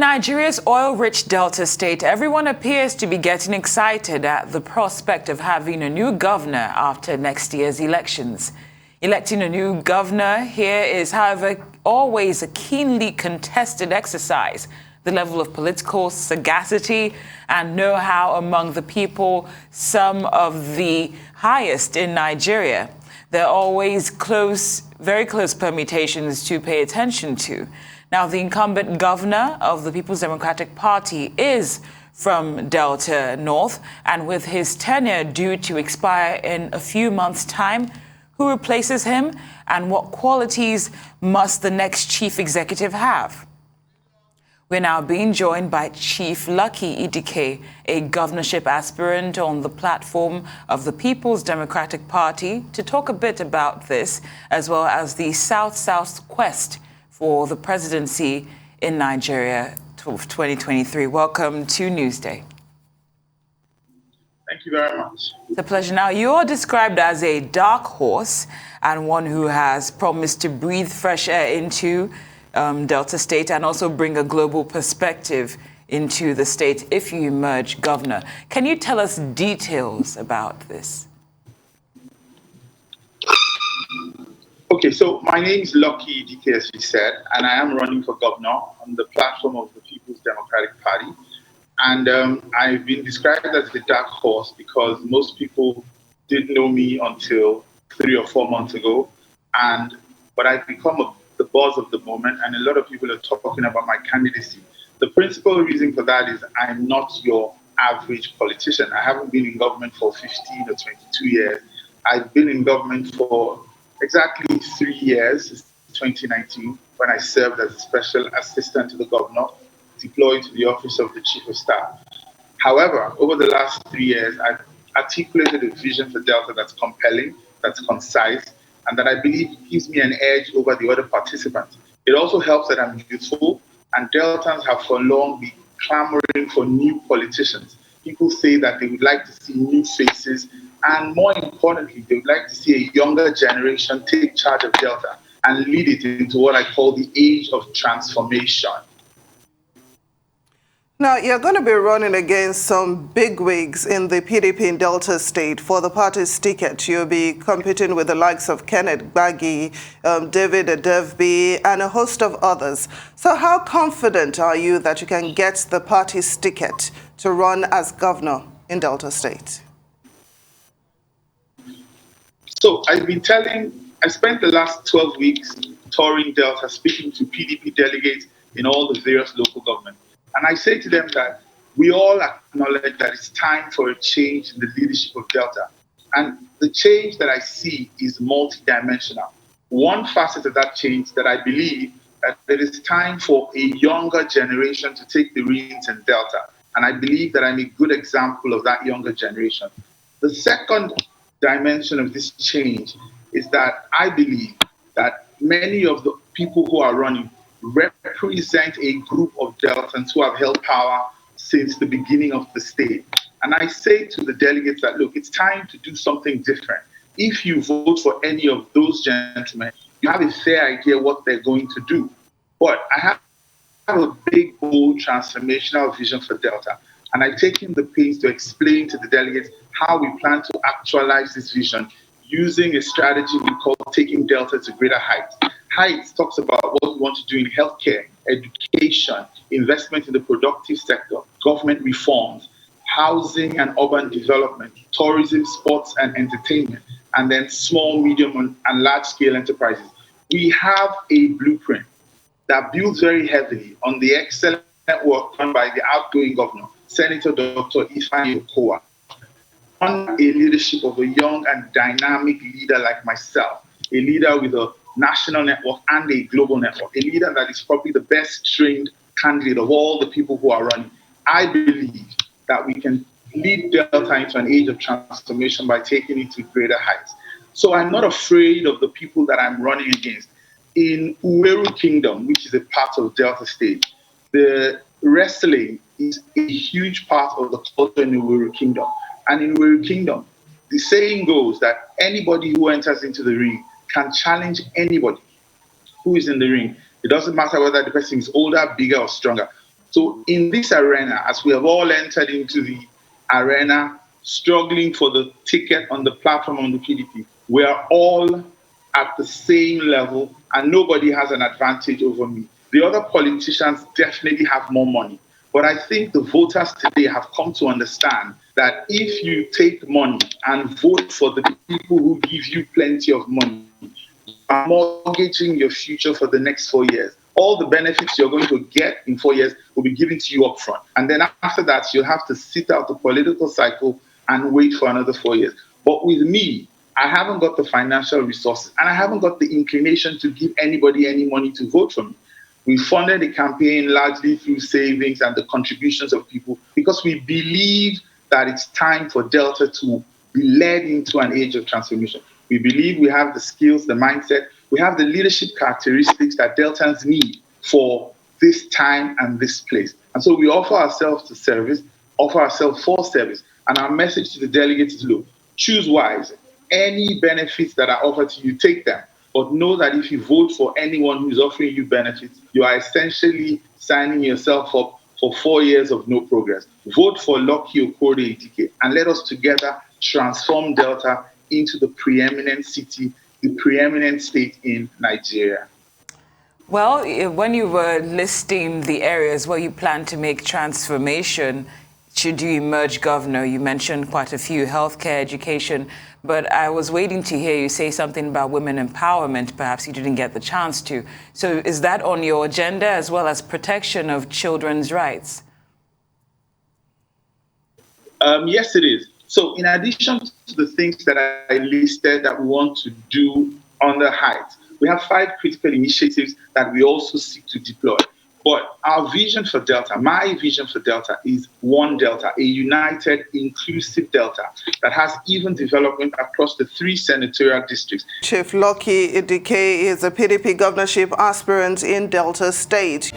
Nigeria's oil-rich Delta State, everyone appears to be getting excited at the prospect of having a new governor after next year's elections. Electing a new governor here is, however, always a keenly contested exercise. The level of political sagacity and know-how among the people, some of the highest in Nigeria. There are always very close permutations to pay attention to. Now, the incumbent governor of the People's Democratic Party is from Delta North, and with his tenure due to expire in a few months' time, who replaces him and what qualities must the next chief executive have? We're now being joined by Chief Lucky Idike, a governorship aspirant on the platform of the People's Democratic Party, to talk a bit about this, as well as the South-South quest for the presidency in Nigeria of 2023. Welcome to Newsday. Thank you very much. It's a pleasure. Now, you're described as a dark horse and one who has promised to breathe fresh air into Delta State and also bring a global perspective into the state if you emerge governor. Can you tell us details about this? Okay, so my name is Lucky Idike, as you said, and I am running for governor on the platform of the People's Democratic Party. And I've been described as the dark horse because most people didn't know me until 3 or 4 months ago. But I've become the buzz of the moment, and a lot of people are talking about my candidacy. The principal reason for that is I'm not your average politician. I haven't been in government for 15 or 22 years. I've been in government for exactly 3 years, since 2019, when I served as a special assistant to the governor, deployed to the office of the chief of staff. However, over the last 3 years, I've articulated a vision for Delta that's compelling, that's concise, and that I believe gives me an edge over the other participants. It also helps that I'm youthful, and Deltans have for long been clamoring for new politicians. People say that they would like to see new faces, and more importantly, they would like to see a younger generation take charge of Delta and lead it into what I call the age of transformation. Now, you're going to be running against some bigwigs in the PDP in Delta State for the party's ticket. You'll be competing with the likes of Kenneth Gbagi, David Adevbi, and a host of others. So how confident are you that you can get the party's ticket to run as governor in Delta State? So I spent the last 12 weeks touring Delta, speaking to PDP delegates in all the various local governments. And I say to them that we all acknowledge that it's time for a change in the leadership of Delta. And the change that I see is multidimensional. One facet of that change that I believe that it is time for a younger generation to take the reins in Delta. And I believe that I'm a good example of that younger generation. The second dimension of this change is that I believe that many of the people who are running represent a group of Deltans who have held power since the beginning of the state. And I say to the delegates that, look, it's time to do something different. If you vote for any of those gentlemen, you have a fair idea what they're going to do. But I have a big, bold, transformational vision for Delta. And I've taken the pains to explain to the delegates how we plan to actualize this vision using a strategy we call taking Delta to greater heights. Heights talks about what we want to do in healthcare, education, investment in the productive sector, government reforms, housing and urban development, tourism, sports and entertainment, and then small, medium, and large-scale enterprises. We have a blueprint that builds very heavily on the excellent work done by the outgoing governor, Senator Dr. Ifeanyi Okowa, on a leadership of a young and dynamic leader like myself, a leader with a national network and a global network, a leader that is probably the best trained candidate of all the people who are running. I believe that we can lead Delta into an age of transformation by taking it to greater heights. So I'm not afraid of the people that I'm running against. In Uweru Kingdom, which is a part of Delta State, the wrestling is a huge part of the culture in Uweru Kingdom. And in Uweru Kingdom, the saying goes that anybody who enters into the ring can challenge anybody who is in the ring. It doesn't matter whether the person is older, bigger, or stronger. So in this arena, as we have all entered into the arena, struggling for the ticket on the platform on the PDP, we are all at the same level and nobody has an advantage over me. The other politicians definitely have more money. But I think the voters today have come to understand that if you take money and vote for the people who give you plenty of money, you are mortgaging your future for the next 4 years. All the benefits you're going to get in 4 years will be given to you up front. And then after that, you'll have to sit out the political cycle and wait for another 4 years. But with me, I haven't got the financial resources and I haven't got the inclination to give anybody any money to vote for me. We funded the campaign largely through savings and the contributions of people because we believe that it's time for Delta to be led into an age of transformation. We believe we have the skills, the mindset, we have the leadership characteristics that Deltans need for this time and this place. And so we offer ourselves to service, offer ourselves for service. And our message to the delegates is, look, choose wise. Any benefits that are offered to you, take them. But know that if you vote for anyone who is offering you benefits, you are essentially signing yourself up for 4 years of no progress. Vote for Lucky Okorie-Edike and let us together transform Delta into the preeminent city, the preeminent state in Nigeria. Well, when you were listing the areas where you plan to make transformation, should you emerge governor, you mentioned quite a few: healthcare, education, but I was waiting to hear you say something about women empowerment. Perhaps you didn't get the chance to. So is that on your agenda, as well as protection of children's rights? Yes, it is. So in addition to the things that I listed that we want to do on the Heights, we have 5 critical initiatives that we also seek to deploy. But our vision for Delta, my vision for Delta, is one Delta, a united, inclusive Delta that has even development across the 3 senatorial districts. Chief Lucky Edike is a PDP governorship aspirant in Delta State.